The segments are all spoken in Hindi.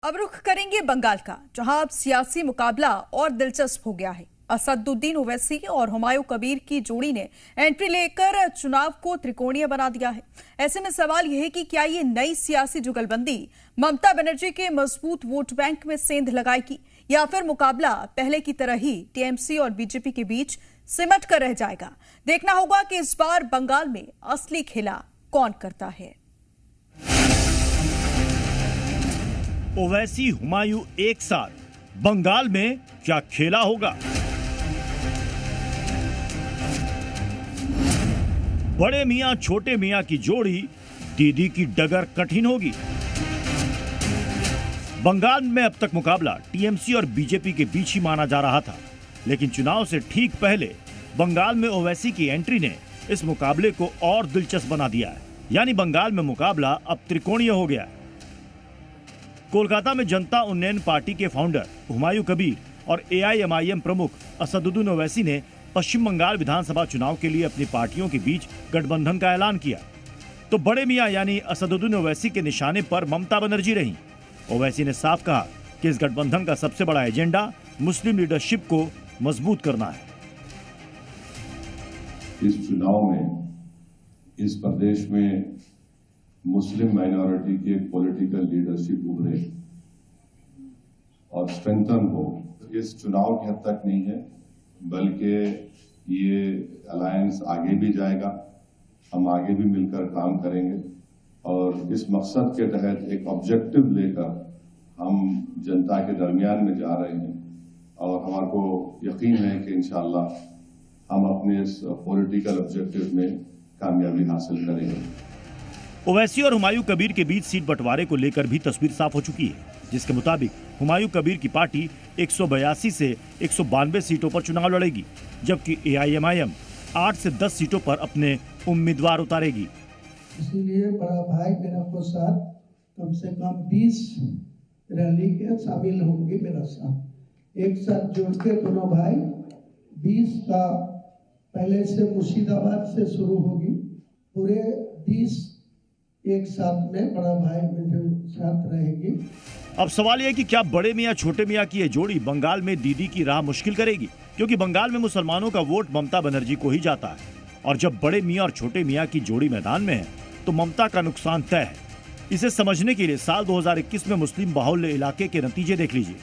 अब रुख करेंगे बंगाल का, जहां अब सियासी मुकाबला और दिलचस्प हो गया है। असदुद्दीन ओवैसी और हुमायूं कबीर की जोड़ी ने एंट्री लेकर चुनाव को त्रिकोणीय बना दिया है। ऐसे में सवाल यह है कि क्या ये नई सियासी जुगलबंदी ममता बनर्जी के मजबूत वोट बैंक में सेंध लगाएगी, या फिर मुकाबला पहले की तरह ही टीएमसी और बीजेपी के बीच सिमट कर रह जाएगा। देखना होगा कि इस बार बंगाल में असली खेला कौन करता है। ओवैसी हुमायूं एक साथ, बंगाल में क्या खेला होगा? बड़े मियां छोटे मियां की जोड़ी, दीदी की डगर कठिन होगी। बंगाल में अब तक मुकाबला टीएमसी और बीजेपी के बीच ही माना जा रहा था, लेकिन चुनाव से ठीक पहले बंगाल में ओवैसी की एंट्री ने इस मुकाबले को और दिलचस्प बना दिया है। यानी बंगाल में मुकाबला अब त्रिकोणीय हो गया है। कोलकाता में जनता उन्नयन पार्टी के फाउंडर हुमायूं कबीर और एआईएमआईएम प्रमुख असदुद्दीन ओवैसी ने पश्चिम बंगाल विधानसभा चुनाव के लिए अपनी पार्टियों के बीच गठबंधन का ऐलान किया, तो बड़े मियां यानी असदुद्दीन ओवैसी के निशाने पर ममता बनर्जी रहीं। ओवैसी ने साफ कहा कि इस गठबंधन का सबसे बड़ा एजेंडा मुस्लिम लीडरशिप को मजबूत करना है। इस चुनाव में इस प्रदेश में मुस्लिम माइनॉरिटी की एक पॉलिटिकल लीडरशिप उभरे और स्ट्रेंथन हो। इस चुनाव की हद तक नहीं है, बल्कि ये अलायंस आगे भी जाएगा। हम आगे भी मिलकर काम करेंगे और इस मकसद के तहत एक ऑब्जेक्टिव लेकर हम जनता के दरमियान में जा रहे हैं और हमारे को यकीन है कि इंशाअल्लाह हम अपने इस पॉलिटिकल ऑब्जेक्टिव में कामयाबी हासिल करेंगे। ओवैसी और हुमायूं कबीर के बीच सीट बंटवारे को लेकर भी तस्वीर साफ हो चुकी है, जिसके मुताबिक हुमायूं कबीर की पार्टी 182 से 192 सीटों पर चुनाव लड़ेगी, जबकि एआईएमआईएम 8 से 10 सीटों पर अपने उम्मीदवार उतारेगी। इसीलिए बड़ा भाई मेरा को साथ कम से कम 20 रैली के शामिल होंगे मेरा साथ। एक साथ जोड़ के दोनों भाई 20 का पहले से मुर्शिदाबाद से शुरू होगी, पूरे 20 एक साथ में बड़ा भाई मेरे साथ रहेगी। अब सवाल यह कि क्या बड़े मियां छोटे मियां की ये जोड़ी बंगाल में दीदी की राह मुश्किल करेगी, क्योंकि बंगाल में मुसलमानों का वोट ममता बनर्जी को ही जाता है, और जब बड़े मियां और छोटे मियां की जोड़ी मैदान में है तो ममता का नुकसान तय है। इसे समझने के लिए साल 2021 में मुस्लिम बाहुल्य इलाके के नतीजे देख लीजिए।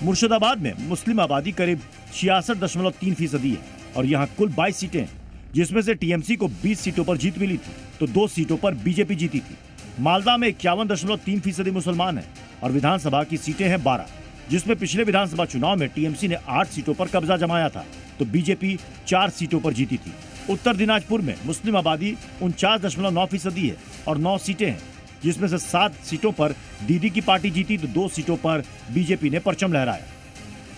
मुर्शिदाबाद में मुस्लिम आबादी करीब 66.3% है और यहाँ कुल 22 सीटें हैं, जिसमें से टीएमसी को 20 सीटों पर जीत मिली थी तो 2 सीटों पर बीजेपी जीती थी। मालदा में 51.3% मुसलमान है और विधानसभा की सीटें हैं 12, जिसमें पिछले विधानसभा चुनाव में टीएमसी ने 8 सीटों पर कब्जा जमाया था तो बीजेपी 4 सीटों पर जीती थी। उत्तर दिनाजपुर में मुस्लिम आबादी 49.9% है और 9 सीटें हैं, जिसमें से 7 सीटों पर दीदी की पार्टी जीती तो 2 सीटों पर बीजेपी ने परचम लहराया।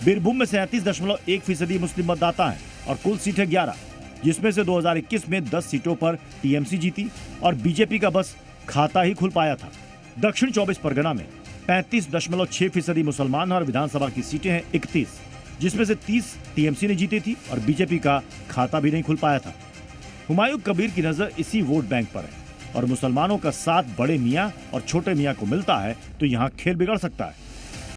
बीरभूम में 37.1% मुस्लिम मतदाता हैं और कुल सीटें 11, जिसमें से 2021 में 10 सीटों पर टीएमसी जीती और बीजेपी का बस खाता ही खुल पाया था। दक्षिण 24 परगना में 35.6% मुसलमान और विधानसभा की सीटें हैं 31, जिसमें से 30 टीएमसी ने जीती थी और बीजेपी का खाता भी नहीं खुल पाया था। हुमायूं कबीर की नजर इसी वोट बैंक पर है और मुसलमानों का साथ बड़े मियां और छोटे मियां को मिलता है तो यहाँ खेल बिगड़ सकता है।